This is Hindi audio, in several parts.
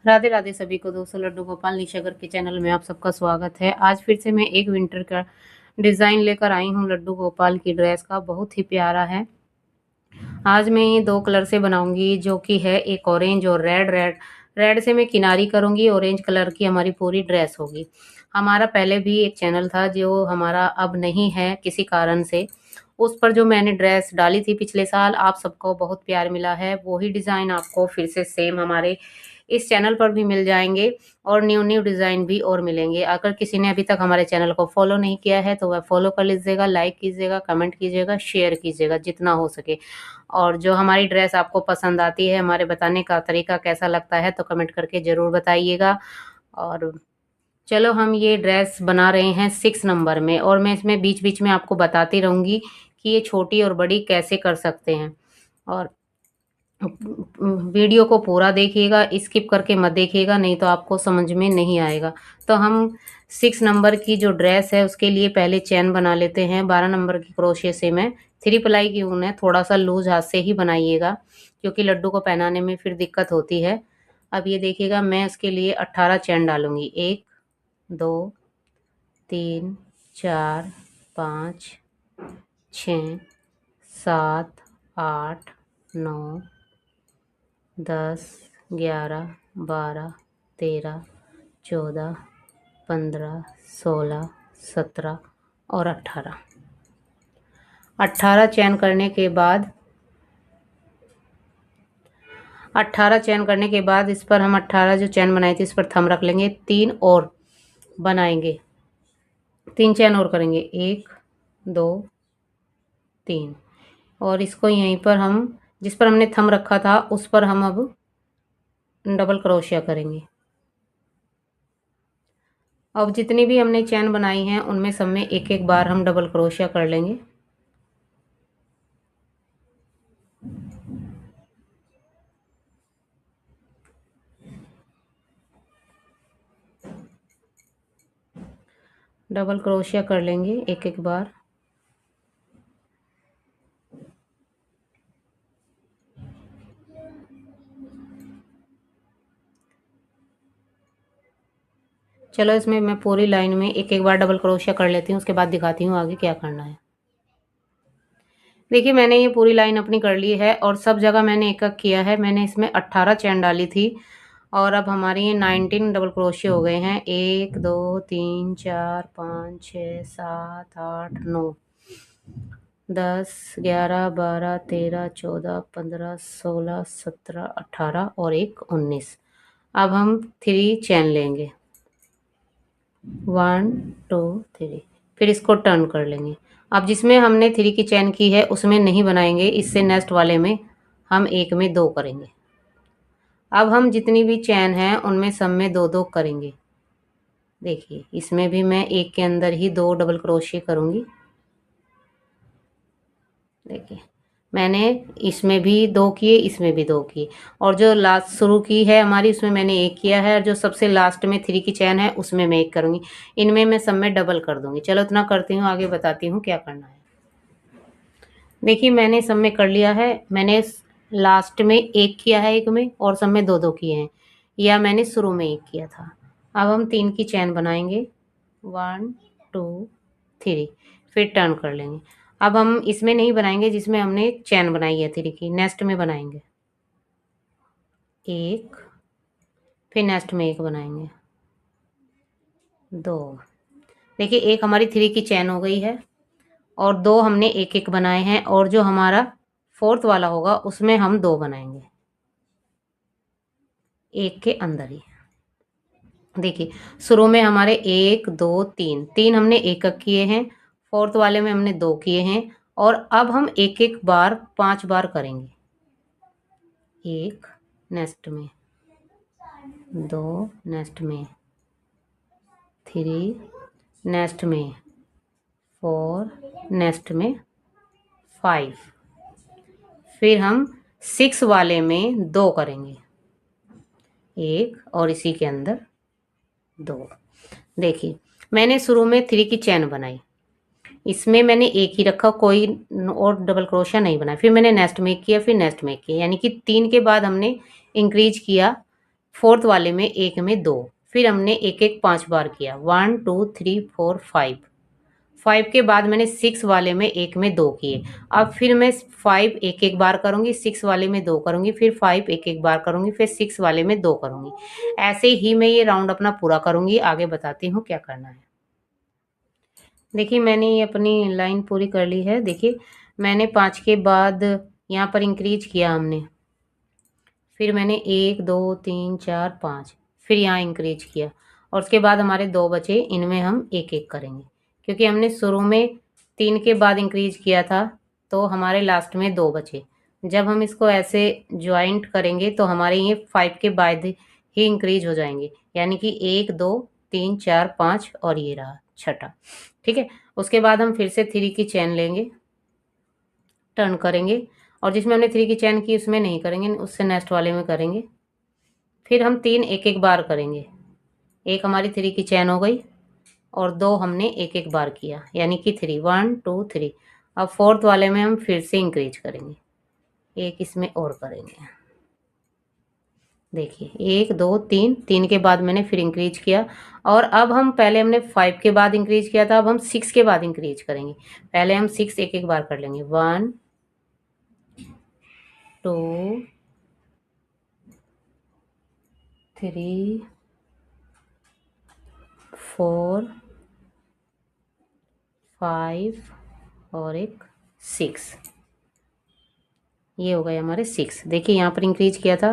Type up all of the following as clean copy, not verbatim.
राधे राधे सभी को दोस्तों, लड्डू गोपाल निशागर के चैनल में आप सबका स्वागत है। आज फिर से मैं एक विंटर का डिज़ाइन लेकर आई हूँ लड्डू गोपाल की ड्रेस का। बहुत ही प्यारा है। आज मैं ये दो कलर से बनाऊंगी, जो कि है एक ऑरेंज और रेड से मैं किनारी करूंगी। ऑरेंज कलर की हमारी पूरी ड्रेस होगी। हमारा पहले भी एक चैनल था जो हमारा अब नहीं है किसी कारण से। उस पर जो मैंने ड्रेस डाली थी पिछले साल, आप सबको बहुत प्यार मिला है। वही डिज़ाइन आपको फिर से सेम हमारे इस चैनल पर भी मिल जाएंगे और न्यू न्यू डिज़ाइन भी और मिलेंगे। अगर किसी ने अभी तक हमारे चैनल को फॉलो नहीं किया है तो वह फॉलो कर लीजिएगा, लाइक कीजिएगा, कमेंट कीजिएगा, शेयर कीजिएगा जितना हो सके। और जो हमारी ड्रेस आपको पसंद आती है, हमारे बताने का तरीका कैसा लगता है, तो कमेंट करके ज़रूर बताइएगा। और चलो हम ये ड्रेस बना रहे हैं 6 नंबर में, और मैं इसमें बीच बीच में आपको बताती रहूँगी कि ये छोटी और बड़ी कैसे कर सकते हैं। और वीडियो को पूरा देखिएगा, स्किप करके मत देखिएगा, नहीं तो आपको समझ में नहीं आएगा। तो हम 6 नंबर की जो ड्रेस है उसके लिए पहले चैन बना लेते हैं। 12 नंबर की क्रोशिया से मैं 3 प्लाई की ऊन है, थोड़ा सा लूज हाथ से ही बनाइएगा, क्योंकि लड्डू को पहनाने में फिर दिक्कत होती है। अब ये देखिएगा, मैं उसके लिए 18 चैन डालूंगी। 1 2 3 4 5 6 7 8 9 10 11 12 13 14 15 16 17 और 18 चैन करने के बाद 18 चैन करने के बाद इस पर हम 18 जो चैन बनाई थी इस पर थंब रख लेंगे। 3 और बनाएंगे, 3 चैन और करेंगे। 1 2 3 और इसको यहीं पर हम जिस पर हमने थंब रखा था उस पर हम अब डबल क्रोशिया करेंगे। अब जितनी भी हमने चैन बनाई हैं उनमें सब में एक एक बार हम डबल क्रोशिया कर लेंगे। डबल क्रोशिया कर लेंगे एक एक बार। चलो इसमें मैं पूरी लाइन में एक एक बार डबल क्रोशिया कर लेती हूँ, उसके बाद दिखाती हूँ आगे क्या करना है। देखिए मैंने ये पूरी लाइन अपनी कर ली है और सब जगह मैंने एक एक किया है। मैंने इसमें 18 चैन डाली थी और अब हमारी ये 19 डबल क्रोशिया हो गए हैं। 1 2 3 4 5 6 7 8 9 10 11 12 13 14 15 16 17 18 और 1 19। अब हम 3 चैन लेंगे, 1 2 3, फिर इसको टर्न कर लेंगे। अब जिसमें हमने 3 की चैन की है उसमें नहीं बनाएंगे, इससे नेक्स्ट वाले में हम एक में 2 करेंगे। अब हम जितनी भी चैन हैं उनमें सब में 2 2 करेंगे। देखिए इसमें भी मैं एक के अंदर ही 2 डबल क्रोशिया करूंगी। देखिए मैंने इसमें भी 2 किए, इसमें भी 2 किए, और जो लास्ट शुरू की है हमारी उसमें मैंने एक किया है, और जो सबसे लास्ट में 3 की चैन है उसमें मैं एक करूंगी। इनमें मैं सब में डबल कर दूंगी। चलो इतना करती हूँ, आगे बताती हूँ क्या करना है। देखिए मैंने सब में कर लिया है। मैंने लास्ट में एक किया है एक में, और सब में 2 2 किए हैं, या मैंने शुरू में एक किया था। अब हम 3 की चैन बनाएंगे, 1 2 3, फिर टर्न कर लेंगे। अब हम इसमें नहीं बनाएंगे जिसमें हमने चैन बनाई है 3 की, नेक्स्ट में बनाएंगे। एक, फिर नेक्स्ट में एक बनाएंगे, 2। देखिए एक हमारी 3 की चैन हो गई है और 2 हमने एक एक बनाए हैं, और जो हमारा 4th वाला होगा उसमें हम 2 बनाएंगे एक के अंदर ही। देखिए शुरू में हमारे 1 2 3 3 हमने एक एक किए हैं, 4th वाले में हमने 2 किए हैं, और अब हम एक एक बार 5 बार करेंगे। 1 नेक्स्ट में, 2 नेक्स्ट में, 3 नेक्स्ट में, 4 नेक्स्ट में, 5, फिर हम 6 वाले में 2 करेंगे, एक और इसी के अंदर 2। देखिए मैंने शुरू में 3 की चैन बनाई, इसमें मैंने एक ही रखा, कोई और डबल क्रोशिया नहीं बनाया। फिर मैंने नेक्स्ट में एक किया, फिर नेक्स्ट में एक किया, यानी कि 3 के बाद हमने इंक्रीज किया फोर्थ वाले में एक में दो, फिर हमने एक एक 5 बार किया, 1 2 3 4 5। 5 के बाद मैंने 6 वाले में एक में दो किए। अब फिर मैं 5 एक एक बार करूंगी, 6 वाले में दो करूंगी, फिर 5 एक एक बार करूंगी, फिर 6 वाले में दो करूंगी। ऐसे ही मैं ये राउंड अपना पूरा करूंगी। आगे बताती हूँ क्या करना है। देखिए मैंने ये अपनी लाइन पूरी कर ली है। देखिए मैंने 5 के बाद यहाँ पर इंक्रीज किया हमने, फिर मैंने 1 2 3 4 5, फिर यहाँ इंक्रीज किया और उसके बाद हमारे दो बचे, इनमें हम एक एक करेंगे क्योंकि हमने शुरू में 3 के बाद इंक्रीज किया था तो हमारे लास्ट में दो बचे। जब हम इसको ऐसे ज्वाइंट करेंगे तो हमारे ये 5 के बाद ही इंक्रीज हो जाएंगे, यानी कि 1 2 3 4 5 और ये रहा छठा। ठीक है, उसके बाद हम फिर से 3 की चेन लेंगे, टर्न करेंगे और जिसमें हमने 3 की चेन की उसमें नहीं करेंगे, उससे नेक्स्ट वाले में करेंगे। फिर हम 3 एक एक बार करेंगे, एक हमारी 3 की चेन हो गई और दो हमने एक एक बार किया, यानी कि 3 1 2 3। अब फोर्थ वाले में हम फिर से इंक्रीज करेंगे, एक इसमें और करेंगे। देखिए 1 2 3, 3 के बाद मैंने फिर इंक्रीज किया और अब हम पहले हमने 5 के बाद इंक्रीज किया था, अब हम 6 के बाद इंक्रीज करेंगे। पहले हम 6 एक एक बार कर लेंगे, 1 2 3 4 5 और एक 6। ये हो गए हमारे 6। देखिए यहाँ पर इंक्रीज किया था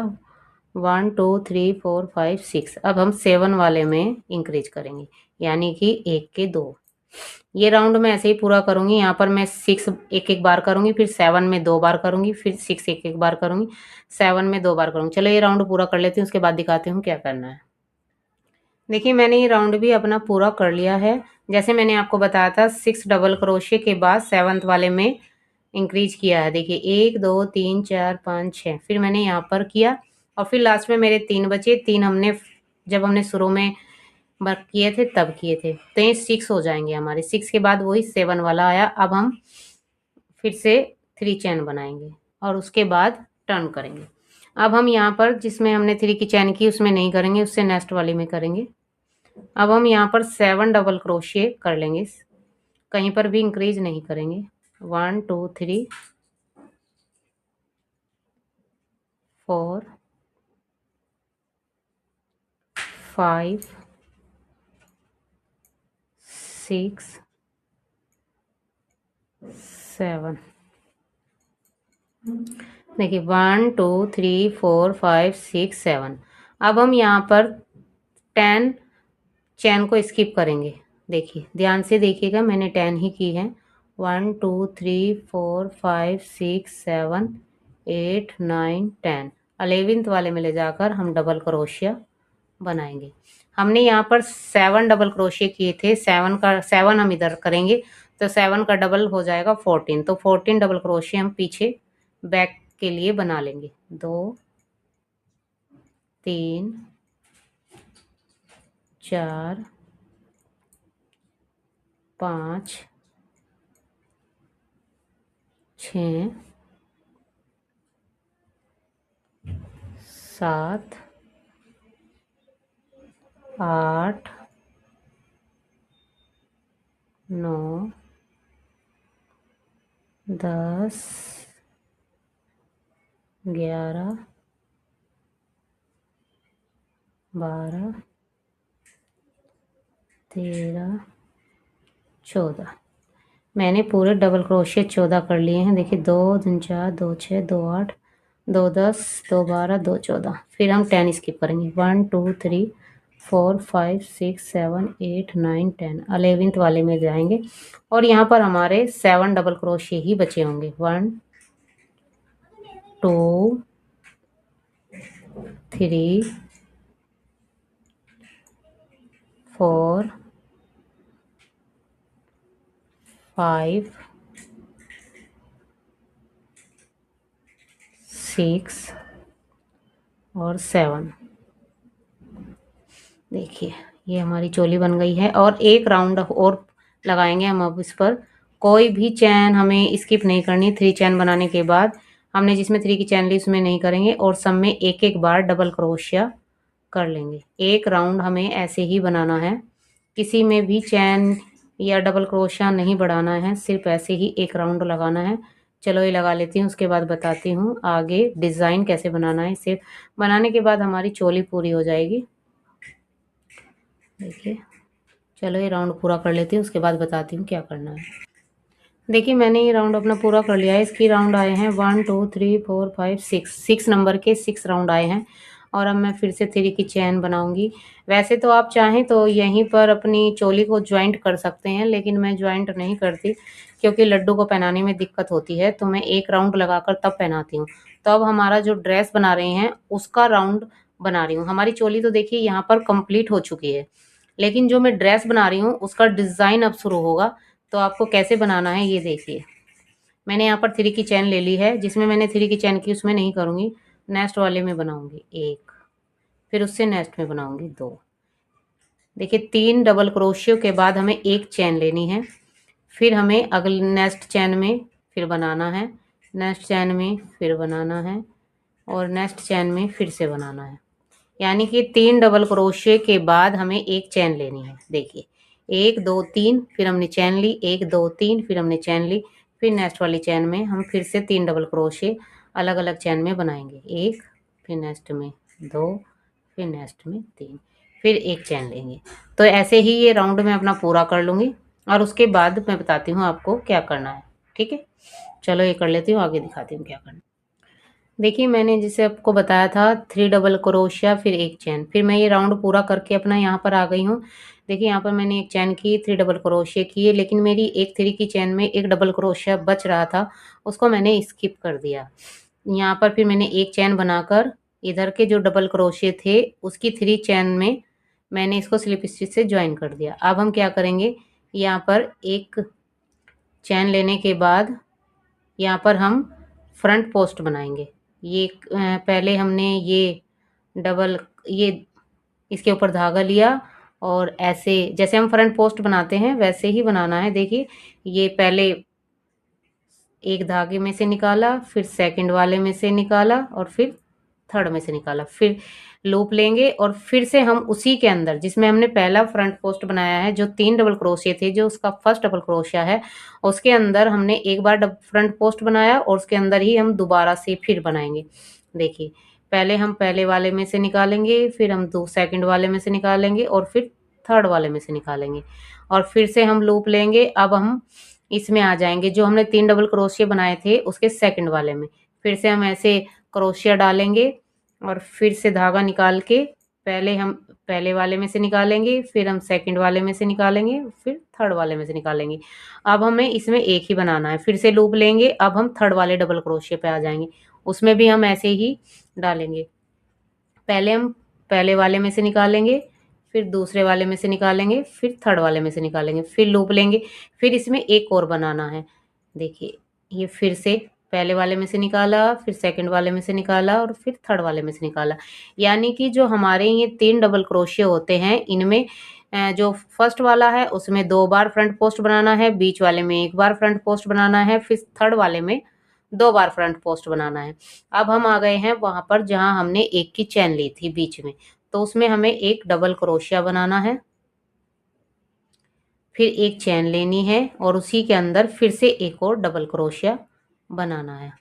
1 2 3 4 5 6। अब हम 7 वाले में इंक्रीज करेंगे, यानी कि एक के दो। ये राउंड मैं ऐसे ही पूरा करूंगी। यहाँ पर मैं 6 एक एक बार करूंगी, फिर 7 में दो बार करूंगी, फिर 6 एक एक बार करूंगी, 7 में दो बार करूंगी। चलो ये राउंड पूरा कर लेती हूँ, उसके बाद दिखाती हूँ क्या करना है। देखिए मैंने ये राउंड भी अपना पूरा कर लिया है। जैसे मैंने आपको बताया था 6 डबल क्रोशे के बाद 7th वाले में इंक्रीज किया है। देखिए 1 2 3 4 5 6, फिर मैंने यहाँ पर किया और फिर लास्ट में मेरे 3 बचे। 3 हमने जब हमने शुरू में वर्क किए थे तब किए थे, तो ये 6 हो जाएंगे हमारे। 6 के बाद वही 7 वाला आया। अब हम फिर से 3 चैन बनाएंगे और उसके बाद टर्न करेंगे। अब हम यहाँ पर जिसमें हमने 3 की चैन की उसमें नहीं करेंगे, उससे नेक्स्ट वाले में करेंगे। अब हम यहाँ पर 7 डबल क्रोशिए कर लेंगे, कहीं पर भी इंक्रीज नहीं करेंगे। 1 2 3 4 5 6 7। देखिए 1 2 3 4 5 6 7। अब हम यहाँ पर 10 चैन को स्किप करेंगे। देखिए ध्यान से देखिएगा, मैंने 10 ही की है। 1 2 3 4 5 6 7 8 9 10। 11th वाले में ले जाकर हम डबल क्रोशिया बनाएंगे। हमने यहाँ पर 7 डबल क्रोशिया किए थे, 7 हम इधर करेंगे तो 7 का डबल हो जाएगा 14। तो 14 डबल क्रोशिया हम पीछे बैक के लिए बना लेंगे। 2 3 4 5 6 7 8 9 10 11 12 13 14। मैंने पूरे डबल क्रोशिया 14 कर लिए हैं। देखिए 2 3 4 2 6 2 8 2 10 2 12 2 14। फिर हम 10 स्किप करेंगे। 1 2 3 4 5 6 7 8 9 10। 11th वाले में जाएंगे और यहाँ पर हमारे 7 डबल क्रोशिया ही बचे होंगे। 1 2 3 4 5 6 और 7। देखिए ये हमारी चोली बन गई है और एक राउंड और लगाएंगे हम। अब इस पर कोई भी चैन हमें स्किप नहीं करनी। 3 चैन बनाने के बाद हमने जिसमें 3 की चैन ली उसमें नहीं करेंगे और सब में एक एक बार डबल क्रोशिया कर लेंगे। एक राउंड हमें ऐसे ही बनाना है, किसी में भी चैन या डबल क्रोशिया नहीं बढ़ाना है, सिर्फ ऐसे ही एक राउंड लगाना है। चलो ये लगा लेती हूँ, उसके बाद बताती हूँ आगे डिज़ाइन कैसे बनाना है। इसे बनाने के बाद हमारी चोली पूरी हो जाएगी। देखिए, चलो ये राउंड पूरा कर लेती हूँ, उसके बाद बताती हूँ क्या करना है। देखिए मैंने ये राउंड अपना पूरा कर लिया है। इसकी राउंड आए हैं 1 2 3 4 5 6 नंबर के 6 राउंड आए हैं। और अब मैं फिर से 3 की चैन बनाऊंगी। वैसे तो आप चाहें तो यहीं पर अपनी चोली को ज्वाइंट कर सकते हैं, लेकिन मैं ज्वाइंट नहीं करती क्योंकि लड्डू को पहनाने में दिक्कत होती है, तो मैं एक राउंड लगाकर तब पहनाती हूँ। तो अब हमारा जो ड्रेस बना रहे हैं उसका राउंड बना रही हूँ। हमारी चोली तो देखिए यहाँ पर कंप्लीट हो चुकी है, लेकिन जो मैं ड्रेस बना रही हूँ उसका डिज़ाइन अब शुरू होगा। तो आपको कैसे बनाना है ये देखिए। मैंने यहाँ पर 3 की चैन ले ली है, जिसमें मैंने 3 की चैन की उसमें नहीं करूँगी, नेक्स्ट वाले में बनाऊँगी 1, फिर उससे नेक्स्ट में बनाऊँगी 2। देखिए 3 डबल क्रोशियो के बाद हमें एक चैन लेनी है, फिर हमें अगले नेक्स्ट चैन में फिर बनाना है, नेक्स्ट चैन में फिर बनाना है, और नेक्स्ट चैन में फिर से बनाना है। यानी कि 3 डबल क्रोशियो के बाद हमें एक चैन लेनी है। देखिए 1 2 3, फिर हमने चैन ली, 1 2 3, फिर हमने चैन ली, फिर नेक्स्ट वाली चैन में हम फिर से 3 डबल क्रोशियो अलग अलग चैन में बनाएंगे। 1, फिर नेक्स्ट में 2, फिर नेक्स्ट में 3, फिर एक चैन लेंगे। तो ऐसे ही ये राउंड मैं अपना पूरा कर लूँगी, और उसके बाद मैं बताती हूँ आपको क्या करना है। ठीक है, चलो ये कर लेती हूँ, आगे दिखाती हूँ क्या करना है। देखिए मैंने जैसे आपको बताया था 3 डबल क्रोशिया फिर एक चैन, फिर मैं ये राउंड पूरा करके अपना यहाँ पर आ गई हूँ। देखिए यहाँ पर मैंने एक चैन की, 3 डबल क्रोशिया किए, लेकिन मेरी एक 3 की चैन में एक डबल क्रोशिया बच रहा था, उसको मैंने स्किप कर दिया। यहाँ पर फिर मैंने एक चैन बनाकर इधर के जो डबल क्रोशिया थे उसकी 3 चैन में मैंने इसको स्लिप स्टिच से ज्वाइन कर दिया। अब हम क्या करेंगे, यहाँ पर एक चैन लेने के बाद यहाँ पर हम फ्रंट पोस्ट बनाएंगे। ये पहले हमने ये डबल ये इसके ऊपर धागा लिया, और ऐसे जैसे हम फ्रंट पोस्ट बनाते हैं वैसे ही बनाना है। देखिए ये पहले एक धागे में से निकाला, फिर सेकंड वाले में से निकाला, और फिर थर्ड में से निकाला, फिर लूप लेंगे, और फिर से हम उसी के अंदर जिसमें हमने पहला फ्रंट पोस्ट बनाया है, जो 3 डबल क्रोशिया थे, जो उसका फर्स्ट डबल क्रोशिया है, उसके अंदर हमने एक बार फ्रंट पोस्ट बनाया, और उसके अंदर ही हम दोबारा से फिर बनाएंगे। देखिए पहले हम पहले वाले में से निकालेंगे, फिर हम दो सेकंड वाले में से निकालेंगे, और फिर थर्ड वाले में से निकालेंगे, और फिर से हम लूप लेंगे। अब हम इसमें आ जाएंगे, जो हमने 3 डबल क्रोशिया बनाए थे उसके सेकंड वाले में, फिर से हम ऐसे क्रोशिया डालेंगे, और फिर से धागा निकाल के पहले हम पहले वाले में से निकालेंगे, फिर हम सेकंड वाले में से निकालेंगे, फिर थर्ड वाले में से निकालेंगे। अब हमें इसमें एक ही बनाना है, फिर से लूप लेंगे। अब हम थर्ड वाले डबल क्रोशिया पे आ जाएंगे, उसमें भी हम ऐसे ही डालेंगे। पहले हम पहले वाले में से निकालेंगे, फिर दूसरे वाले में से निकालेंगे, फिर थर्ड वाले में से निकालेंगे, फिर लूप लेंगे, फिर इसमें एक और बनाना है। देखिए ये फिर से पहले वाले में से निकाला, फिर सेकंड वाले में से निकाला, और फिर थर्ड वाले में से निकाला। यानी कि जो हमारे ये 3 डबल क्रोशिया होते हैं, इनमें जो फर्स्ट वाला है उसमें 2 बार फ्रंट पोस्ट बनाना है, बीच वाले में 1 बार फ्रंट पोस्ट बनाना है, फिर थर्ड वाले में 2 बार फ्रंट पोस्ट बनाना है। अब हम आ गए हैं वहां पर जहां हमने एक की चैन ली थी बीच में, तो उसमें हमें एक डबल क्रोशिया बनाना है, फिर एक चैन लेनी है, और उसी के अंदर फिर से एक और डबल क्रोशिया बनाना है।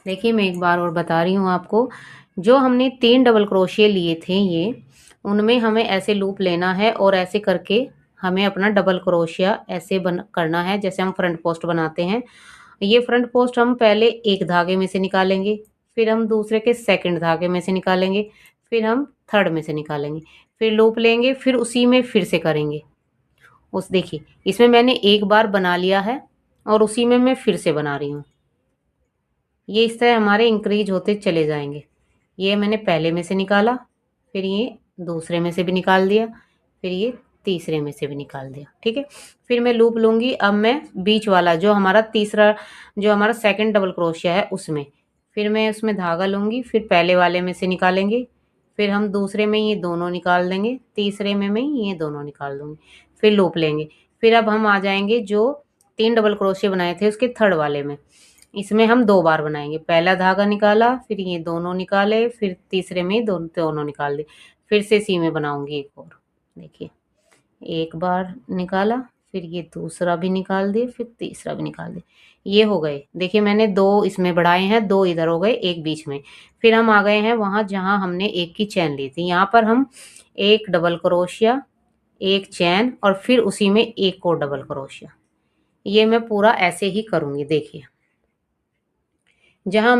देखिए मैं एक बार और बता रही हूँ आपको, जो हमने 3 डबल क्रोशिया लिए थे ये, उनमें हमें ऐसे लूप लेना है, और ऐसे करके हमें अपना डबल क्रोशिया ऐसे करना है जैसे हम फ्रंट पोस्ट बनाते हैं। ये फ्रंट पोस्ट हम पहले एक धागे में से निकालेंगे, फिर हम दूसरे के सेकंड धागे में से निकालेंगे, फिर हम थर्ड में से निकालेंगे, फिर लूप लेंगे, फिर उसी में फिर से करेंगे। उस देखिए इसमें मैंने एक बार बना लिया है, और उसी में मैं फिर से बना रही हूँ। ये इस तरह हमारे इंक्रीज होते चले जाएंगे। ये मैंने पहले में से निकाला, फिर ये दूसरे में से भी निकाल दिया, फिर ये तीसरे में से भी निकाल दिया। ठीक है, फिर मैं लूप लूँगी। अब मैं बीच वाला जो हमारा तीसरा, जो हमारा सेकंड डबल क्रोशिया है उसमें, फिर मैं उसमें धागा लूँगी, फिर पहले वाले में से निकालेंगे, फिर हम दूसरे में ये दोनों निकाल देंगे, तीसरे में मैं ये दोनों निकाल दूँगी, फिर लूप लेंगे। फिर अब हम आ जाएंगे जो 3 डबल क्रोशिया बनाए थे उसके थर्ड वाले में, इसमें हम 2 बार बनाएंगे। पहला धागा निकाला, फिर ये दोनों निकाले, फिर तीसरे में दोनों दोनों निकाल दिए। फिर से इसी में बनाऊंगी एक और। देखिए, एक बार निकाला, फिर ये दूसरा भी निकाल दिए, फिर तीसरा भी निकाल दिए। ये हो गए। देखिए, मैंने 2 इसमें बढ़ाए हैं, 2 इधर हो गए, एक बीच में। फिर हम आ गए हैं वहां जहां हमने एक की चैन ली थी। यहाँ पर हम एक डबल क्रोशिया, एक चैन और फिर उसी में एक और डबल क्रोशिया। ये मैं पूरा ऐसे ही करूंगी। देखिए, जहां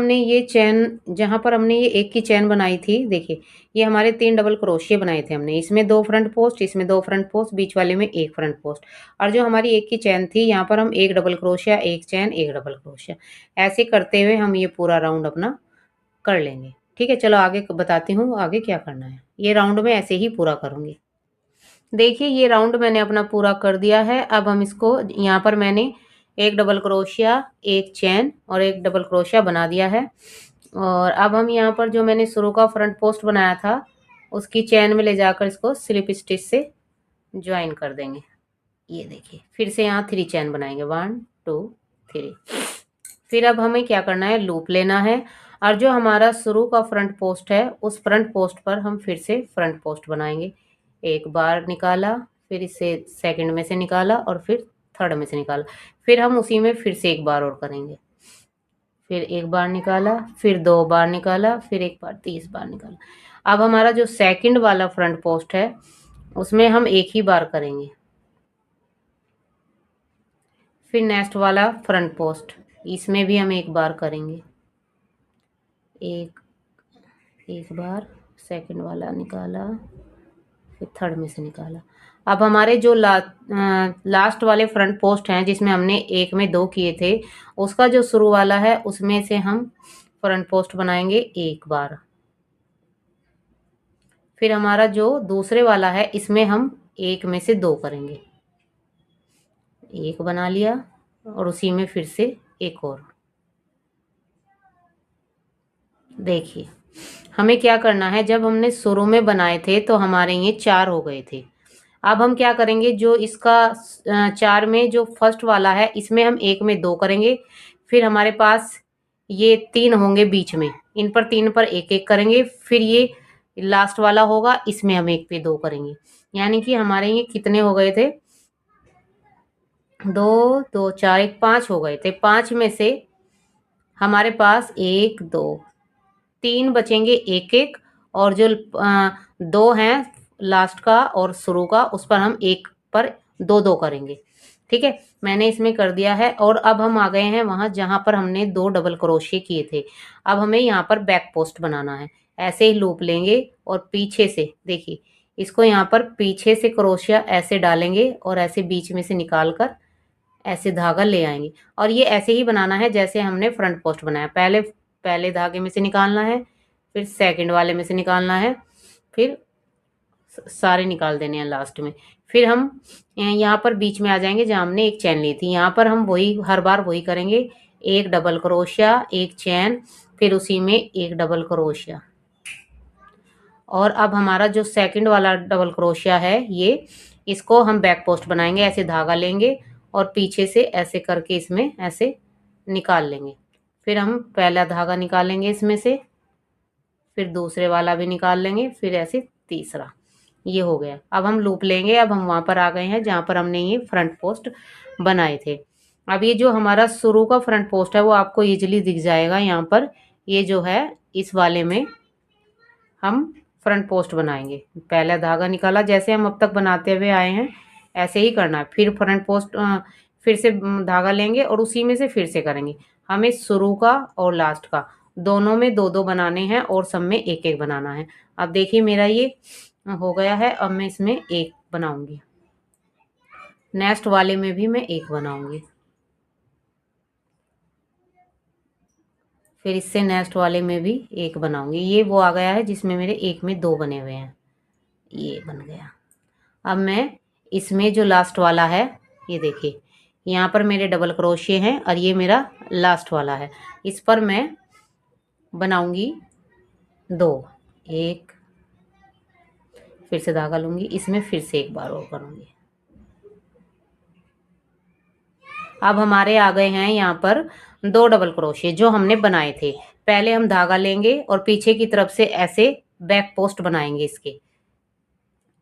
पर हमने ये एक की चैन बनाई थी, देखिए ये हमारे 3 डबल क्रोशिया बनाए थे हमने। इसमें 2 फ्रंट पोस्ट, इसमें 2 फ्रंट पोस्ट, बीच वाले में एक फ्रंट पोस्ट। और जो हमारी एक की चैन थी, यहाँ पर हम एक डबल क्रोशिया, एक चैन, एक डबल क्रोशिया, ऐसे करते हुए हम ये पूरा राउंड अपना कर लेंगे। ठीक है, चलो आगे बताती हूँ आगे क्या करना है। ये राउंड में ऐसे ही पूरा करूंगी। देखिए, ये राउंड मैंने अपना पूरा कर दिया है। अब हम इसको, यहाँ पर मैंने एक डबल क्रोशिया, एक चैन और एक डबल क्रोशिया बना दिया है। और अब हम यहाँ पर जो मैंने शुरू का फ्रंट पोस्ट बनाया था, उसकी चैन में ले जाकर इसको स्लिप स्टिच से ज्वाइन कर देंगे। ये देखिए, फिर से यहाँ 3 चैन बनाएंगे, 1 2 3। फिर अब हमें क्या करना है, लूप लेना है। और जो हमारा शुरू का फ्रंट पोस्ट है, उस फ्रंट पोस्ट पर हम फिर से फ्रंट पोस्ट बनाएंगे। एक बार निकाला, फिर इसे सेकंड में से निकाला और फिर थर्ड में से निकाला। फिर हम उसी में फिर से एक बार और करेंगे। फिर एक बार निकाला, फिर 2 बार निकाला, फिर एक बार, 30 बार निकाला। अब हमारा जो सेकंड वाला फ्रंट पोस्ट है, उसमें हम एक ही बार करेंगे। फिर नेक्स्ट वाला फ्रंट पोस्ट, इसमें भी हम एक बार करेंगे। एक बार, सेकंड वाला निकाला, फिर थर्ड में से निकाला। अब हमारे जो लास्ट वाले फ्रंट पोस्ट हैं, जिसमें हमने एक में 2 किए थे, उसका जो शुरू वाला है, उसमें से हम फ्रंट पोस्ट बनाएंगे एक बार। फिर हमारा जो दूसरे वाला है, इसमें हम एक में से 2 करेंगे। एक बना लिया और उसी में फिर से एक और। देखिए, हमें क्या करना है, जब हमने शुरू में बनाए थे तो हमारे ये 4 हो गए थे। अब हम क्या करेंगे, जो इसका 4 में जो फर्स्ट वाला है, इसमें हम एक में 2 करेंगे। फिर हमारे पास ये 3 होंगे बीच में, इन पर 3 पर एक एक करेंगे। फिर ये लास्ट वाला होगा, इसमें हम एक पे 2 करेंगे। यानी कि हमारे ये कितने हो गए थे, 2 2 4 1 5 हो गए थे। 5 में से हमारे पास 1 2 3 बचेंगे, एक एक। और जो 2 हैं लास्ट का और शुरू का, उस पर हम एक पर 2 2 करेंगे। ठीक है, मैंने इसमें कर दिया है। और अब हम आ गए हैं वहां जहां पर हमने 2 डबल क्रोशिया किए थे। अब हमें यहाँ पर बैक पोस्ट बनाना है। ऐसे ही लूप लेंगे और पीछे से, देखिए इसको यहाँ पर पीछे से क्रोशिया ऐसे डालेंगे और ऐसे बीच में से निकाल कर ऐसे धागा ले आएंगे। और ये ऐसे ही बनाना है जैसे हमने फ्रंट पोस्ट बनाया। पहले पहले धागे में से निकालना है, फिर सेकंड वाले में से निकालना है, फिर सारे निकाल देने हैं लास्ट में। फिर हम यहाँ पर बीच में आ जाएंगे जहाँ हमने एक चैन ली थी। यहाँ पर हम वही हर बार वही करेंगे, एक डबल क्रोशिया, एक चैन, फिर उसी में एक डबल क्रोशिया। और अब हमारा जो सेकंड वाला डबल क्रोशिया है, ये इसको हम बैक पोस्ट बनाएंगे। ऐसे धागा लेंगे और पीछे से ऐसे करके इसमें ऐसे निकाल लेंगे। फिर हम पहला धागा निकालेंगे इसमें से, फिर दूसरे वाला भी निकाल लेंगे, फिर ऐसे तीसरा। ये हो गया। अब हम लूप लेंगे। अब हम वहां पर आ गए हैं जहां पर हमने ये फ्रंट पोस्ट बनाए थे। अब ये जो हमारा शुरू का फ्रंट पोस्ट है, वो आपको इजीली दिख जाएगा यहाँ पर। ये जो है, इस वाले में हम फ्रंट पोस्ट बनाएंगे। पहला धागा निकाला, जैसे हम अब तक बनाते हुए आए हैं ऐसे ही करना है। फिर फ्रंट पोस्ट फिर से धागा लेंगे और उसी में से फिर से करेंगे। हमें शुरू का और लास्ट का दोनों में 2 2 बनाने हैं और सब में एक एक बनाना है। अब देखिए, मेरा ये हो गया है। अब मैं इसमें एक बनाऊंगी, नेक्स्ट वाले में भी मैं एक बनाऊंगी, फिर इससे नेक्स्ट वाले में भी एक बनाऊंगी। ये वो आ गया है जिसमें मेरे एक में 2 बने हुए हैं। ये बन गया। अब मैं इसमें जो लास्ट वाला है, ये देखिए यहाँ पर मेरे डबल क्रोशिये हैं और ये मेरा लास्ट वाला है। इस पर मैं बनाऊंगी 2, एक, फिर से धागा लूंगी, इसमें फिर से एक बार और करूंगी। अब हमारे आ गए हैं यहाँ पर 2 डबल क्रोशिया जो हमने बनाए थे। पहले हम धागा लेंगे और पीछे की तरफ से ऐसे बैक पोस्ट बनाएंगे इसके।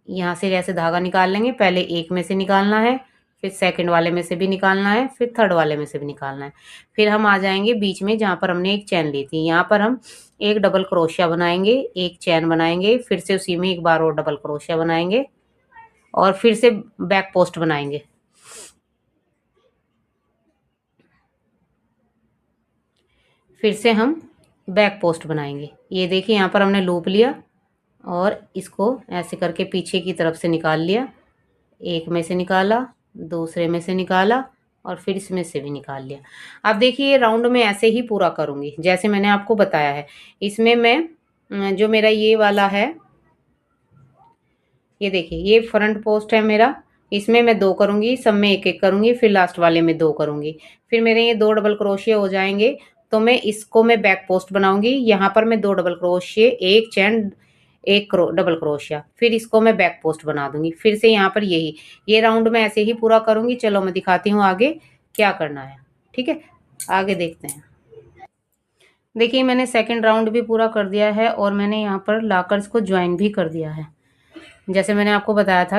यहाँ से ऐसे धागा निकाल लेंगे। पहले एक में से निकालना है, फिर सेकंड वाले में से भी निकालना है, फिर थर्ड वाले में से भी निकालना है। फिर हम आ जाएंगे बीच में जहाँ पर हमने एक चैन ली थी। यहाँ पर हम एक डबल क्रोशिया बनाएंगे, एक चैन बनाएंगे, फिर से उसी में एक बार और डबल क्रोशिया बनाएंगे और फिर से बैक पोस्ट बनाएंगे। फिर से हम बैक पोस्ट बनाएंगे। ये देखिए यहाँ पर हमने लूप लिया और इसको ऐसे करके पीछे की तरफ से निकाल लिया। एक में से निकाला, दूसरे में से निकाला और फिर इसमें से भी निकाल लिया। अब देखिए ये राउंड में ऐसे ही पूरा करूंगी जैसे मैंने आपको बताया है। इसमें मैं जो मेरा ये वाला है, ये देखिए ये फ्रंट पोस्ट है मेरा। इसमें मैं 2 करूंगी, सब में एक एक करूंगी, फिर लास्ट वाले में 2 करूंगी। फिर मेरे ये 2 डबल क्रोशिया हो जाएंगे तो मैं इसको मैं बैक पोस्ट बनाऊंगी। यहाँ पर मैं 2 डबल क्रोशिया, एक चैन, एक डबल क्रोशिया, फिर इसको मैं बैक पोस्ट बना दूंगी। फिर से यहाँ पर यही ये राउंड में ऐसे ही पूरा करूंगी। चलो मैं दिखाती हूँ आगे क्या करना है। ठीक है, आगे देखते हैं। देखिए मैंने सेकंड राउंड भी पूरा कर दिया है और मैंने यहाँ पर लाकर इसको ज्वाइन भी कर दिया है जैसे मैंने आपको बताया था।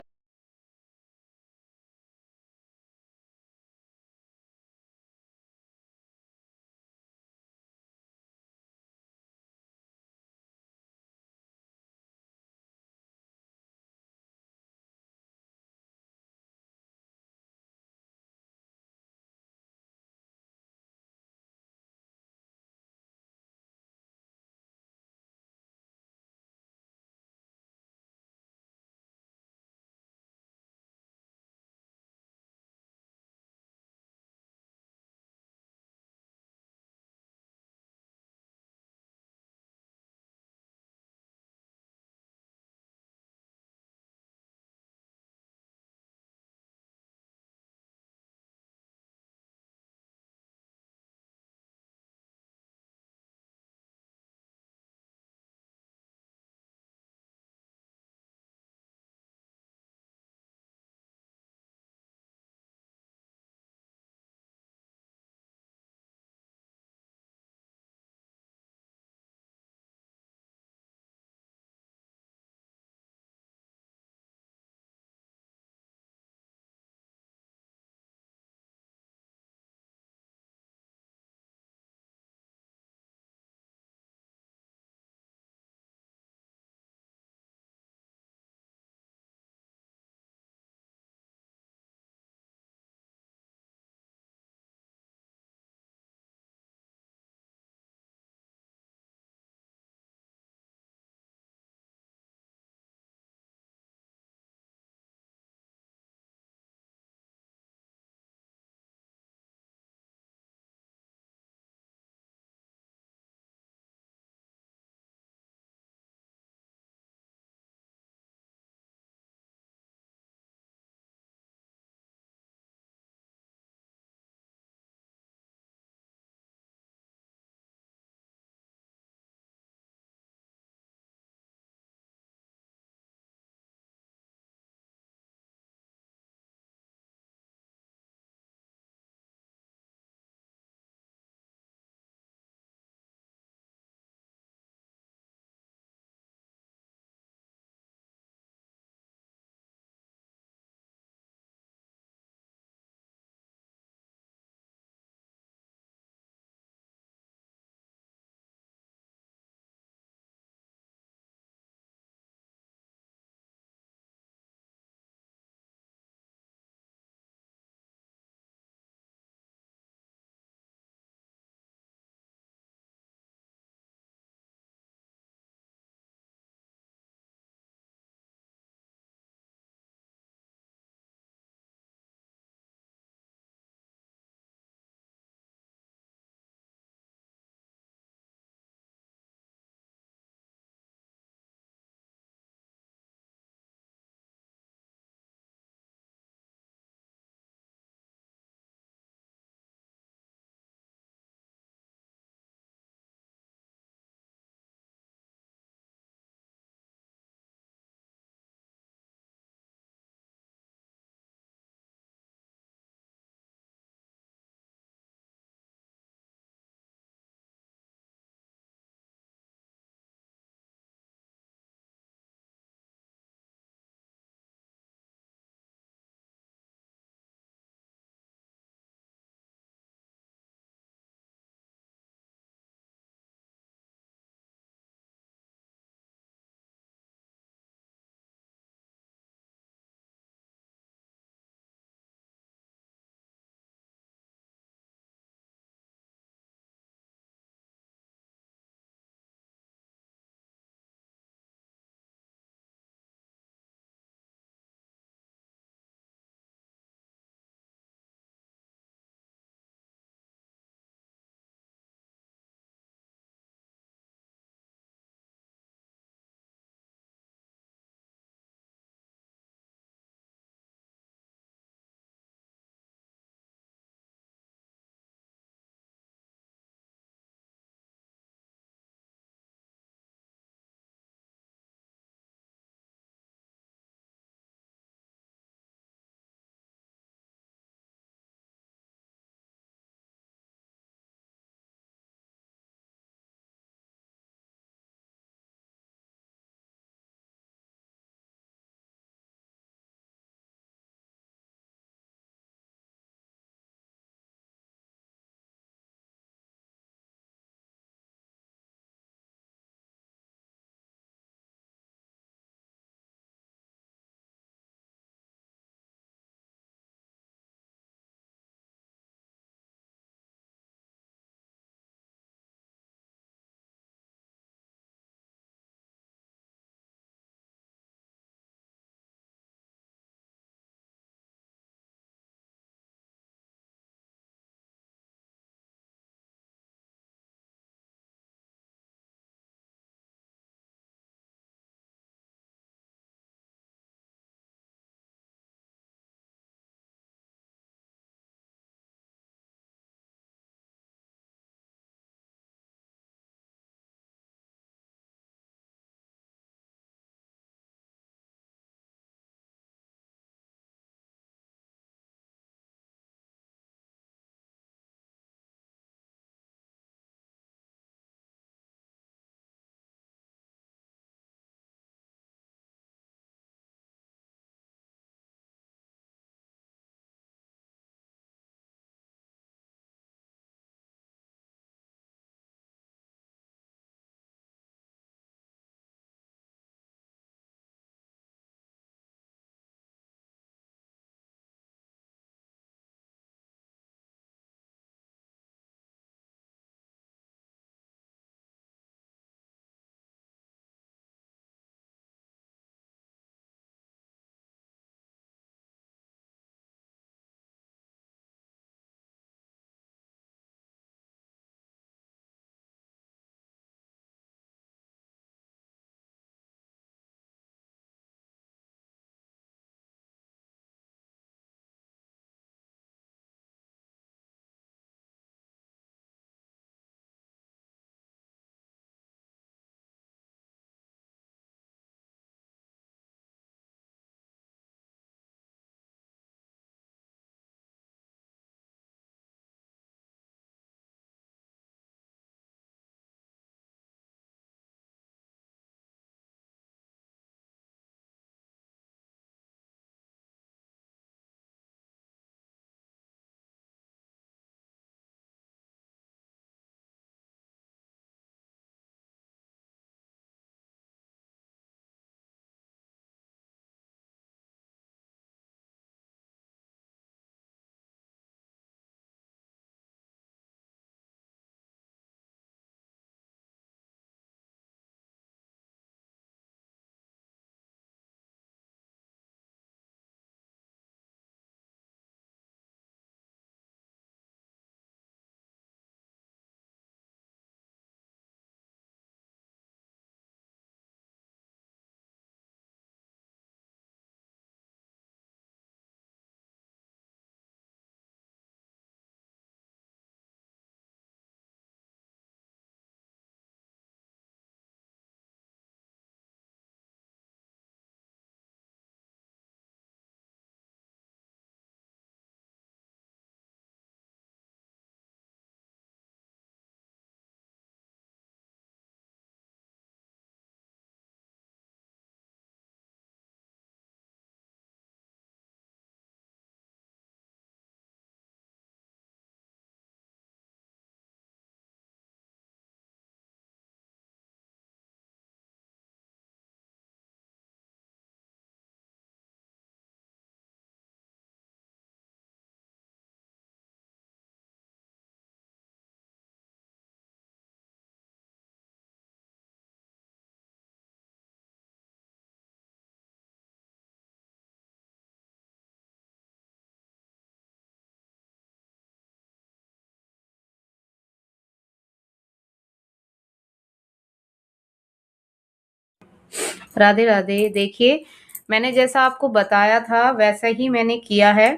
राधे राधे। देखिए, मैंने जैसा आपको बताया था वैसा ही मैंने किया है।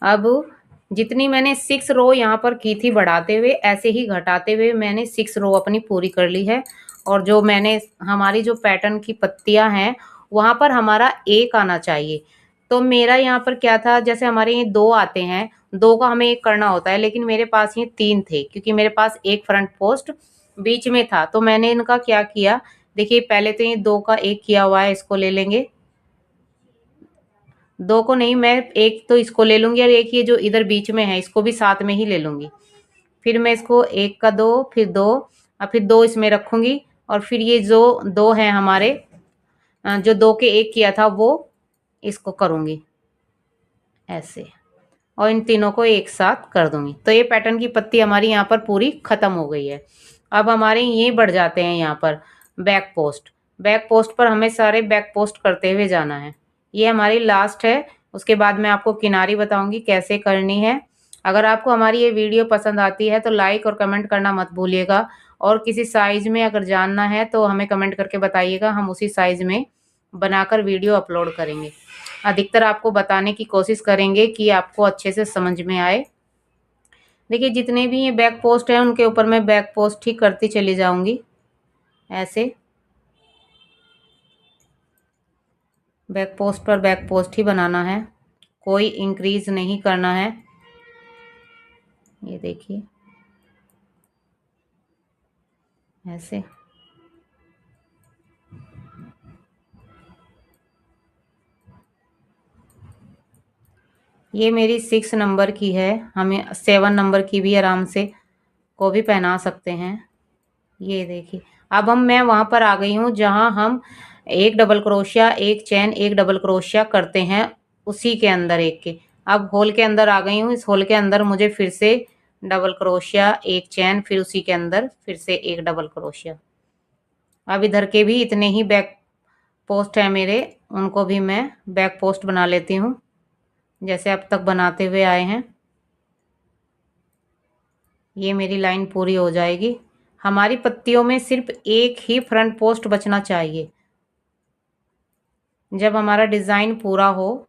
अब जितनी मैंने 6 रो यहाँ पर की थी बढ़ाते हुए, ऐसे ही घटाते हुए मैंने 6 रो अपनी पूरी कर ली है। और जो मैंने हमारी जो पैटर्न की पत्तियां हैं वहां पर हमारा एक आना चाहिए। तो मेरा यहाँ पर क्या था, जैसे हमारे ये 2 आते हैं, 2 का हमें एक करना होता है, लेकिन मेरे पास ये 3 थे क्योंकि मेरे पास एक फ्रंट पोस्ट बीच में था। तो मैंने इनका क्या किया, देखिए पहले तो ये 2 का एक किया हुआ है, इसको ले लेंगे। 2 को नहीं, मैं एक तो इसको ले लूंगी और एक ये जो इधर बीच में है इसको भी साथ में ही ले लूंगी। फिर मैं इसको एक का 2, फिर 2 और फिर 2 इसमें रखूंगी। और फिर ये जो 2 हैं हमारे, जो 2 के एक किया था वो इसको करूंगी ऐसे, और इन तीनों को एक साथ कर दूंगी। तो ये पैटर्न की पत्ती हमारी यहाँ पर पूरी खत्म हो गई है। अब हमारे ये बढ़ जाते हैं यहाँ पर बैक पोस्ट। बैक पोस्ट पर हमें सारे बैक पोस्ट करते हुए जाना है। ये हमारी लास्ट है। उसके बाद मैं आपको किनारी बताऊंगी कैसे करनी है। अगर आपको हमारी ये वीडियो पसंद आती है तो लाइक और कमेंट करना मत भूलिएगा। और किसी साइज में अगर जानना है तो हमें कमेंट करके बताइएगा, हम उसी साइज में बनाकर वीडियो अपलोड करेंगे। अधिकतर आपको बताने की कोशिश करेंगे कि आपको अच्छे से समझ में आए। देखिए जितने भी ये बैक पोस्ट हैं उनके ऊपर मैं बैक पोस्ट ही करती चली जाऊंगी ऐसे। बैक पोस्ट पर बैक पोस्ट ही बनाना है, कोई इंक्रीज नहीं करना है। ये देखिए ऐसे। ये मेरी 6 नंबर की है, हमें 7 नंबर की भी आराम से को भी पहना सकते हैं। ये देखिए, अब मैं वहां पर आ गई हूँ जहां हम एक डबल क्रोशिया, एक चैन, एक डबल क्रोशिया करते हैं उसी के अंदर एक के। अब होल के अंदर आ गई हूँ। इस होल के अंदर मुझे फिर से डबल क्रोशिया, एक चैन, फिर उसी के अंदर फिर से एक डबल क्रोशिया। अब इधर के भी इतने ही बैक पोस्ट है मेरे, उनको भी मैं बैक पोस्ट बना लेती हूँ जैसे अब तक बनाते हुए आए हैं। ये मेरी लाइन पूरी हो जाएगी। हमारी पत्तियों में सिर्फ एक ही फ्रंट पोस्ट बचना चाहिए। जब हमारा डिज़ाइन पूरा हो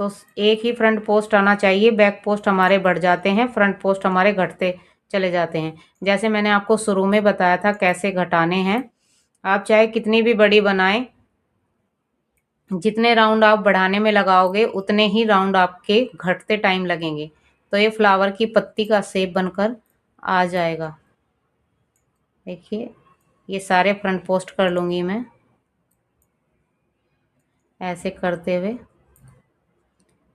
तो एक ही फ्रंट पोस्ट आना चाहिए। बैक पोस्ट हमारे बढ़ जाते हैं, फ्रंट पोस्ट हमारे घटते चले जाते हैं। जैसे मैंने आपको शुरू में बताया था कैसे घटाने हैं। आप चाहे कितनी भी बड़ी बनाएं, जितने राउंड आप बढ़ाने में लगाओगे उतने ही राउंड आपके घटते टाइम लगेंगे। तो ये फ्लावर की पत्ती का शेप बनकर आ जाएगा। देखिए ये सारे फ्रंट पोस्ट कर लूँगी मैं ऐसे करते हुए।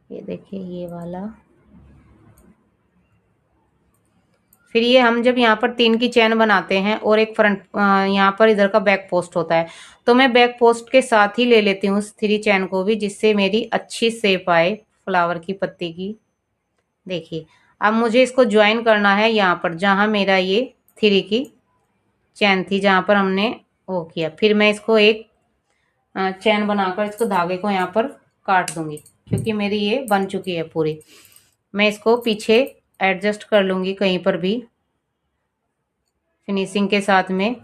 ये देखिए ये वाला। फिर ये हम जब यहाँ पर 3 की चैन बनाते हैं और एक फ्रंट यहाँ पर इधर का बैक पोस्ट होता है, तो मैं बैक पोस्ट के साथ ही ले लेती हूँ उस 3 चैन को भी, जिससे मेरी अच्छी शेप आए फ्लावर की पत्ती की। देखिए अब मुझे इसको ज्वाइन करना है यहाँ पर जहाँ मेरा ये 3 की चैन थी, जहाँ पर हमने वो किया। फिर मैं इसको एक चैन बनाकर इसको धागे को यहाँ पर काट दूंगी क्योंकि मेरी ये बन चुकी है पूरी। मैं इसको पीछे एडजस्ट कर लूँगी कहीं पर भी फिनिशिंग के साथ में।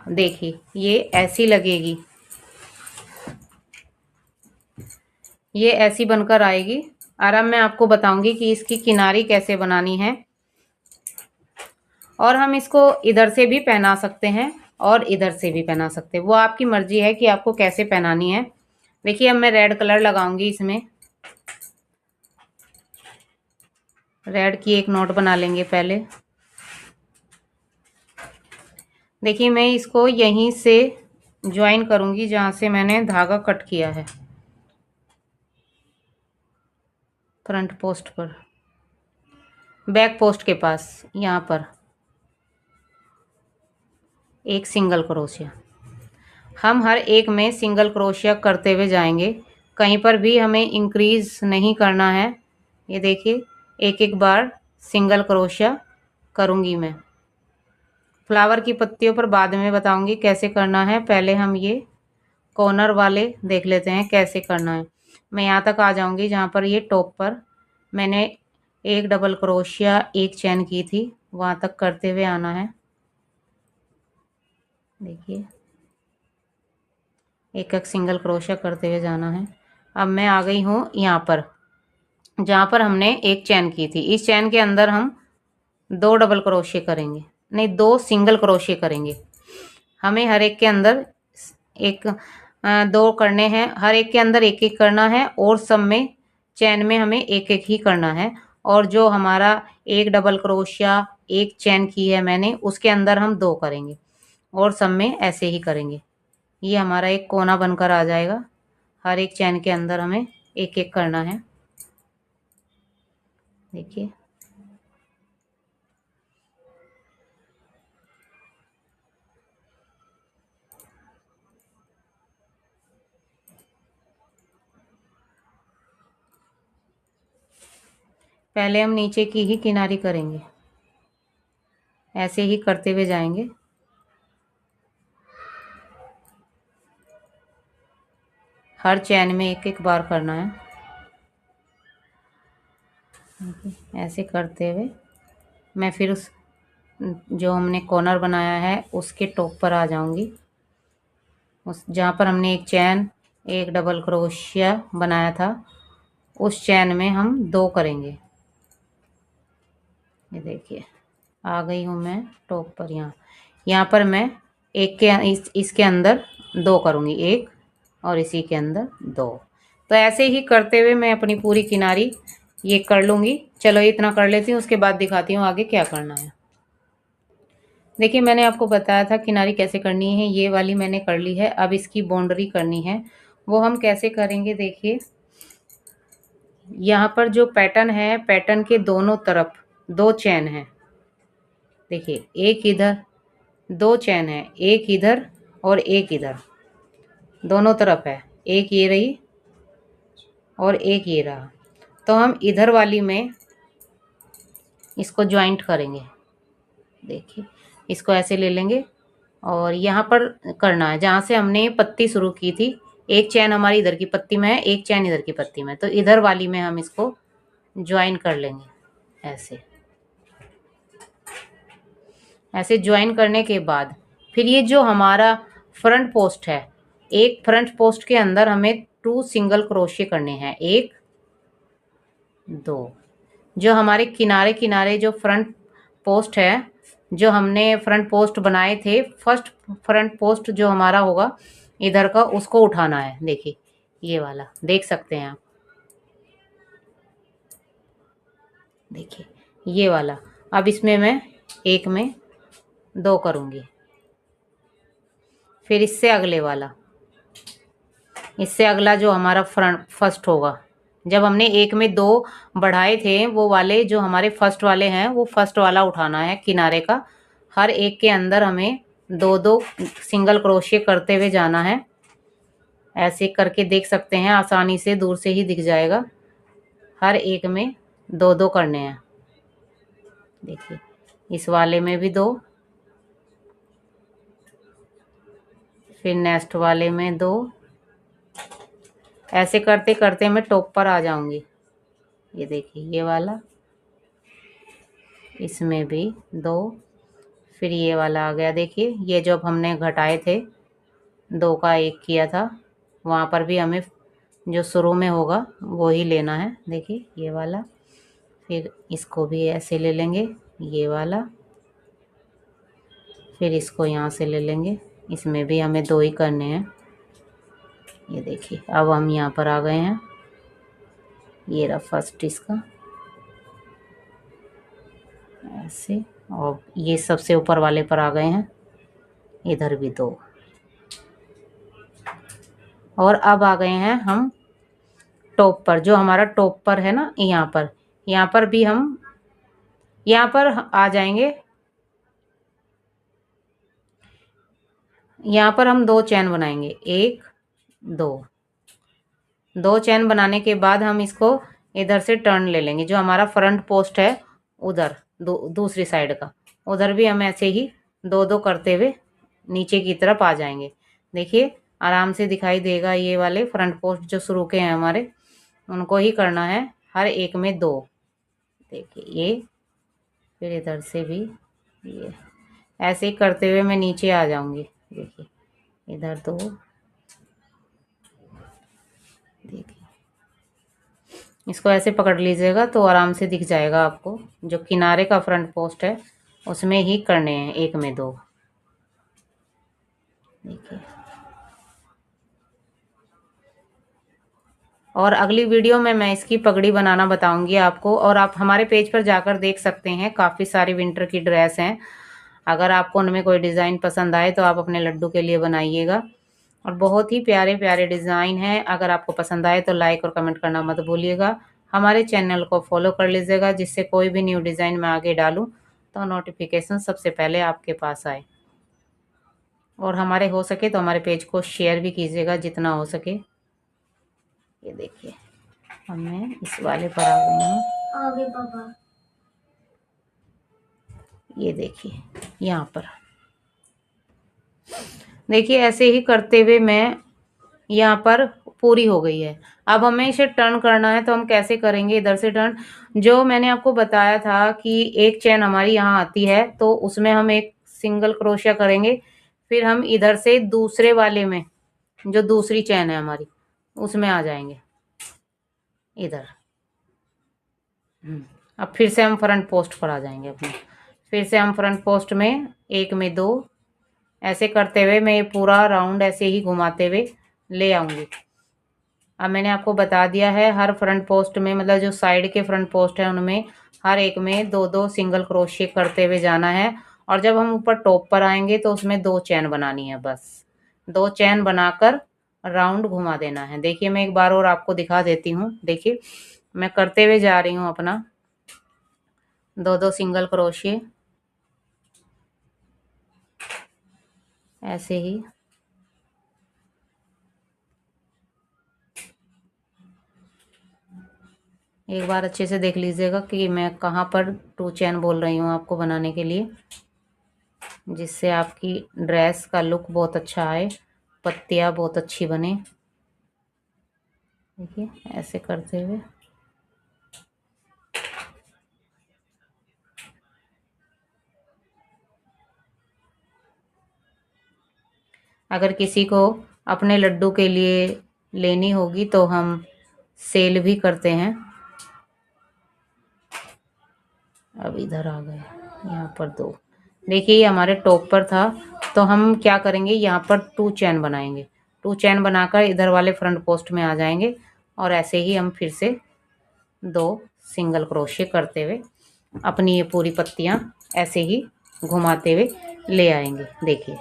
देखिए ये ऐसी लगेगी, ये ऐसी बनकर आएगी। और अब मैं आपको बताऊंगी कि इसकी किनारी कैसे बनानी है। और हम इसको इधर से भी पहना सकते हैं और इधर से भी पहना सकते हैं, वो आपकी मर्जी है कि आपको कैसे पहनानी है। देखिए अब मैं रेड कलर लगाऊंगी इसमें। रेड की एक नोट बना लेंगे पहले। देखिए मैं इसको यहीं से ज्वाइन करूंगी जहां से मैंने धागा कट किया है फ्रंट पोस्ट पर, बैक पोस्ट के पास यहाँ पर एक सिंगल क्रोशिया। हम हर एक में सिंगल क्रोशिया करते हुए जाएंगे, कहीं पर भी हमें इंक्रीज नहीं करना है। ये देखिए एक एक बार सिंगल क्रोशिया करूंगी मैं। फ्लावर की पत्तियों पर बाद में बताऊंगी कैसे करना है, पहले हम ये कॉर्नर वाले देख लेते हैं कैसे करना है। मैं यहाँ तक आ जाऊंगी जहाँ पर ये टॉप पर मैंने एक डबल क्रोशिया, एक चैन की थी, वहाँ तक करते हुए आना है। देखिए एक एक सिंगल क्रोशिया करते हुए जाना है। अब मैं आ गई हूँ यहाँ पर, जहाँ पर हमने एक चैन की थी। इस चैन के अंदर हम 2 डबल क्रोशिया करेंगे, नहीं 2 सिंगल क्रोशिया करेंगे। हमें हर एक के अंदर एक 2 करने हैं, हर एक के अंदर एक एक करना है, और सब में चैन में हमें एक एक ही करना है। और जो हमारा एक डबल क्रोशिया एक चैन की है मैंने, उसके अंदर हम 2 करेंगे, और सब में ऐसे ही करेंगे। ये हमारा एक कोना बनकर आ जाएगा। हर एक चैन के अंदर हमें एक एक करना है, देखिए। पहले हम नीचे की ही किनारी करेंगे, ऐसे ही करते हुए जाएंगे। हर चैन में एक एक बार करना है, ऐसे करते हुए मैं फिर उस जो हमने कॉर्नर बनाया है उसके टॉप पर आ जाऊंगी। उस जहाँ पर हमने एक चैन एक डबल क्रोशिया बनाया था, उस चैन में हम 2 करेंगे। ये देखिए, आ गई हूँ मैं टॉप पर। यहाँ पर मैं एक के इसके अंदर 2 करूँगी, एक और इसी के अंदर 2। तो ऐसे ही करते हुए मैं अपनी पूरी किनारी ये कर लूँगी। चलो इतना कर लेती हूँ, उसके बाद दिखाती हूँ आगे क्या करना है। देखिए, मैंने आपको बताया था किनारी कैसे करनी है, ये वाली मैंने कर ली है। अब इसकी बाउंड्री करनी है, वो हम कैसे करेंगे देखिए। यहाँ पर जो पैटर्न है, पैटर्न के दोनों तरफ 2 चैन है, देखिए। एक इधर 2 चैन है, एक इधर और एक इधर, दोनों तरफ है। एक ये रही और एक ये रहा। तो हम इधर वाली में इसको ज्वाइंट करेंगे, देखिए। इसको ऐसे ले लेंगे और यहाँ पर करना है जहाँ से हमने पत्ती शुरू की थी। एक चैन हमारी इधर की पत्ती में है, एक चैन इधर की पत्ती में, तो इधर वाली में हम इसको ज्वाइन कर लेंगे। ऐसे ऐसे ज्वाइन करने के बाद फिर ये जो हमारा फ्रंट पोस्ट है, एक फ्रंट पोस्ट के अंदर हमें 2 सिंगल क्रोशिया करने हैं, 1 2। जो हमारे किनारे किनारे जो फ्रंट पोस्ट है, जो हमने फ्रंट पोस्ट बनाए थे, फर्स्ट फ्रंट पोस्ट जो हमारा होगा इधर का, उसको उठाना है। देखिए ये वाला, देख सकते हैं आप, देखिए ये वाला। अब इसमें मैं एक में 2 करूँगी, फिर इससे अगले वाला, इससे अगला जो हमारा फ्रंट फर्स्ट होगा। जब हमने एक में 2 बढ़ाए थे, वो वाले जो हमारे फर्स्ट वाले हैं, वो फर्स्ट वाला उठाना है किनारे का। हर एक के अंदर हमें 2-2 सिंगल क्रोशिया करते हुए जाना है। ऐसे करके देख सकते हैं, आसानी से दूर से ही दिख जाएगा। हर एक में 2-2 करने हैं, देखिए। इस वाले में भी 2, फिर नेक्स्ट वाले में 2। ऐसे करते करते मैं टॉप पर आ जाऊंगी। ये देखिए ये वाला, इसमें भी 2, फिर ये वाला आ गया। देखिए ये जब हमने घटाए थे, 2 का 1 किया था, वहाँ पर भी हमें जो शुरू में होगा वो ही लेना है। देखिए ये वाला, फिर इसको भी ऐसे ले लेंगे, ये वाला, फिर इसको यहाँ से ले लेंगे। इसमें भी हमें 2 ही करने हैं। ये देखिए, अब हम यहाँ पर आ गए हैं। ये रहा फर्स्ट इसका, ऐसे। और ये सबसे ऊपर वाले पर आ गए हैं, इधर भी 2। और अब आ गए हैं हम टॉप पर, जो हमारा टॉप पर है ना, यहाँ पर भी हम यहाँ पर आ जाएंगे। यहाँ पर हम 2 चैन बनाएंगे, 1 2। 2 चैन बनाने के बाद हम इसको इधर से टर्न ले लेंगे, जो हमारा फ्रंट पोस्ट है उधर, दूसरी साइड का, उधर भी हम ऐसे ही 2-2 करते हुए नीचे की तरफ आ जाएंगे। देखिए आराम से दिखाई देगा। ये वाले फ्रंट पोस्ट जो शुरू के हैं हमारे, उनको ही करना है, हर एक में 2। देखिए ये, फिर इधर से भी ये, ऐसे ही करते हुए मैं नीचे आ जाऊंगी। देखिए इधर 2 देखिए, इसको ऐसे पकड़ लीजिएगा तो आराम से दिख जाएगा आपको। जो किनारे का फ्रंट पोस्ट है उसमें ही करने हैं, एक में दो। देखिए, और अगली वीडियो में मैं इसकी पगड़ी बनाना बताऊंगी आपको। और आप हमारे पेज पर जाकर देख सकते हैं, काफ़ी सारी विंटर की ड्रेस हैं। अगर आपको उनमें कोई डिज़ाइन पसंद आए तो आप अपने लड्डू के लिए बनाइएगा। और बहुत ही प्यारे प्यारे डिज़ाइन हैं। अगर आपको पसंद आए तो लाइक और कमेंट करना मत भूलिएगा। हमारे चैनल को फॉलो कर लीजिएगा, जिससे कोई भी न्यू डिज़ाइन मैं आगे डालूँ तो नोटिफिकेशन सबसे पहले आपके पास आए। और हमारे हो सके तो हमारे पेज को शेयर भी कीजिएगा जितना हो सके। ये देखिए, अब मैं इस वाले पर आ गई हूँ। आगे पापा, ये देखिए, यहाँ पर देखिए, ऐसे ही करते हुए मैं यहाँ पर पूरी हो गई है। अब हमें इसे टर्न करना है, तो हम कैसे करेंगे? इधर से टर्न, जो मैंने आपको बताया था कि एक चेन हमारी यहाँ आती है तो उसमें हम एक सिंगल क्रोशिया करेंगे। फिर हम इधर से दूसरे वाले में, जो दूसरी चेन है हमारी, उसमें आ जाएंगे इधर। अब फिर से हम फ्रंट पोस्ट पर आ जाएंगे अपने। फिर से हम फ्रंट पोस्ट में एक में दो, ऐसे करते हुए मैं ये पूरा राउंड ऐसे ही घुमाते हुए ले आऊंगी। अब मैंने आपको बता दिया है, हर फ्रंट पोस्ट में, मतलब जो साइड के फ्रंट पोस्ट है उनमें हर एक में दो दो सिंगल क्रोशिया करते हुए जाना है। और जब हम ऊपर टॉप पर आएंगे तो उसमें दो चैन बनानी है, बस दो चैन बनाकर राउंड घुमा देना है। देखिए, मैं एक बार और आपको दिखा देती हूँ। देखिए, मैं करते हुए जा रही हूँ अपना दो दो सिंगल क्रोशिया, ऐसे ही। एक बार अच्छे से देख लीजिएगा कि मैं कहाँ पर टू चैन बोल रही हूँ आपको बनाने के लिए, जिससे आपकी ड्रेस का लुक बहुत अच्छा आए, पत्तियाँ बहुत अच्छी बने। देखिए, ऐसे करते हुए अगर किसी को अपने लड्डू के लिए लेनी होगी तो हम सेल भी करते हैं। अब इधर आ गए, यहाँ पर दो। देखिए, ये हमारे टॉप पर था, तो हम क्या करेंगे, यहाँ पर टू चैन बनाएंगे। टू चैन बनाकर इधर वाले फ्रंट पोस्ट में आ जाएंगे और ऐसे ही हम फिर से दो सिंगल क्रोशिया करते हुए अपनी ये पूरी पत्तियाँ ऐसे ही घुमाते हुए ले आएंगे। देखिए,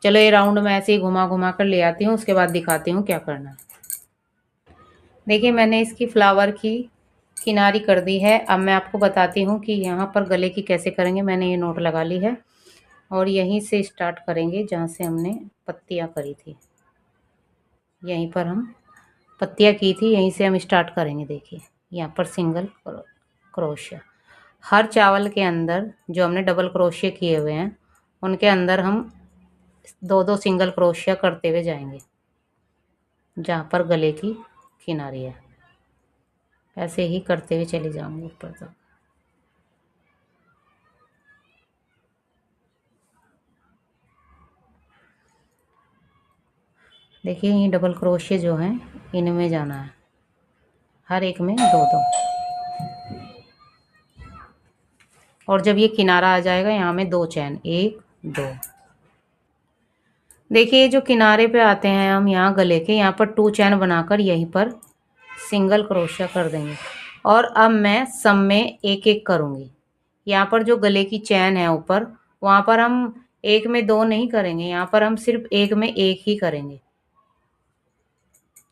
चलो ये राउंड में ऐसे ही घुमा घुमा कर ले आती हूँ, उसके बाद दिखाती हूँ क्या करना है। देखिए, मैंने इसकी फ्लावर की किनारी कर दी है। अब मैं आपको बताती हूँ कि यहाँ पर गले की कैसे करेंगे। मैंने ये नोट लगा ली है और यहीं से स्टार्ट करेंगे जहाँ से हमने पत्तियाँ करी थी। यहीं पर हम पत्तियाँ की थी, यहीं से हम स्टार्ट करेंगे। देखिए, यहाँ पर सिंगल क्रोशिया, हर चावल के अंदर जो हमने डबल क्रोशिया किए हुए हैं उनके अंदर हम दो दो सिंगल क्रोशिया करते हुए जाएंगे जहाँ पर गले की किनारी है। ऐसे ही करते हुए चले जाऊंगी ऊपर तक। देखिए, ये डबल क्रोशिया जो हैं इनमें जाना है, हर एक में दो दो। और जब ये किनारा आ जाएगा यहाँ में दो चैन, एक दो। देखिए, जो किनारे पे आते हैं हम यहाँ गले के, यहाँ पर टू चैन बनाकर यहीं पर सिंगल क्रोशिया कर देंगे। और अब मैं सब में एक एक करूँगी। यहाँ पर जो गले की चैन है ऊपर, वहाँ पर हम एक में दो नहीं करेंगे, यहाँ पर हम सिर्फ एक में एक ही करेंगे।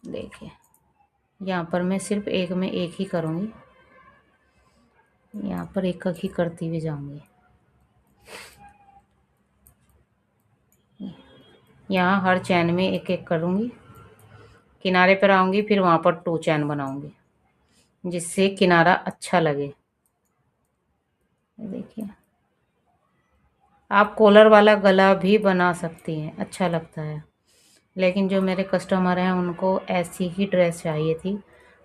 देखिए, यहाँ पर मैं सिर्फ एक में एक ही करूँगी, यहाँ पर एक ही करती हुई जाऊँगी। यहाँ हर चैन में एक एक करूँगी, किनारे पर आऊँगी, फिर वहाँ पर टू चैन बनाऊँगी जिससे किनारा अच्छा लगे। देखिए, आप कॉलर वाला गला भी बना सकती हैं, अच्छा लगता है। लेकिन जो मेरे कस्टमर हैं उनको ऐसी ही ड्रेस चाहिए थी,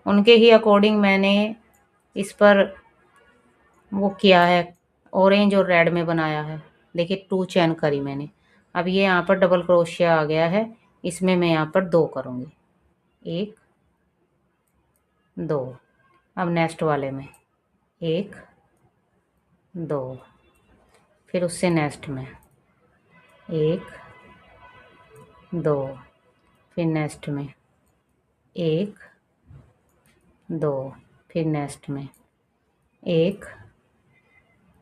उनके ही अकॉर्डिंग मैंने इस पर वो किया है, ऑरेंज और रेड में बनाया है। देखिए, टू चैन करी मैंने। अब ये यहाँ पर डबल क्रोशिया आ गया है, इसमें मैं यहाँ पर दो करूँगी। 1 2। अब नेक्स्ट वाले में 1 2, फिर उससे नेक्स्ट में 1 2, फिर नेक्स्ट में 1 2, फिर नेक्स्ट में 1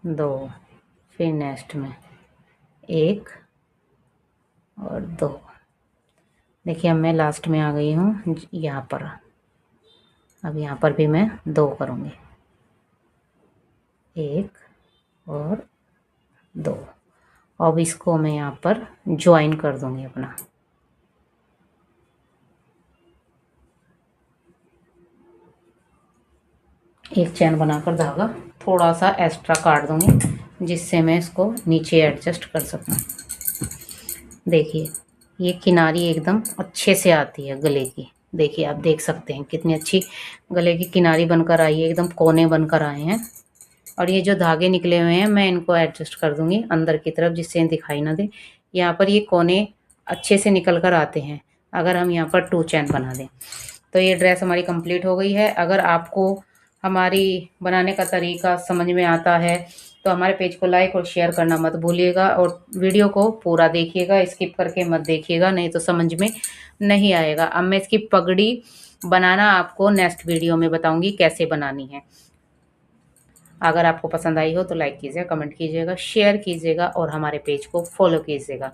2, फिर नेक्स्ट में 1 और 2। देखिए अब मैं लास्ट में आ गई हूँ यहाँ पर। अब यहाँ पर भी मैं 2 करूँगी, 1 और 2। अब इसको मैं यहाँ पर ज्वाइन कर दूँगी अपना। एक चैन बनाकर धागा थोड़ा सा एक्स्ट्रा काट दूँगी जिससे मैं इसको नीचे एडजस्ट कर सकूँ। देखिए ये किनारी एकदम अच्छे से आती है गले की। देखिए आप देख सकते हैं कितनी अच्छी गले की किनारी बनकर आई है, एकदम कोने बनकर आए हैं। और ये जो धागे निकले हुए हैं मैं इनको एडजस्ट कर दूंगी अंदर की तरफ जिससे दिखाई ना दे। यहाँ पर ये कोने अच्छे से निकल कर आते हैं अगर हम यहाँ पर 2 चैन बना दें। तो ये ड्रेस हमारी कंप्लीट हो गई है। अगर आपको हमारी बनाने का तरीका समझ में आता है तो हमारे पेज को लाइक और शेयर करना मत भूलिएगा, और वीडियो को पूरा देखिएगा, स्किप करके मत देखिएगा, नहीं तो समझ में नहीं आएगा। अब मैं इसकी पगड़ी बनाना आपको नेक्स्ट वीडियो में बताऊंगी कैसे बनानी है। अगर आपको पसंद आई हो तो लाइक कीजिएगा, कमेंट कीजिएगा, शेयर कीजिएगा और हमारे पेज को फॉलो कीजिएगा।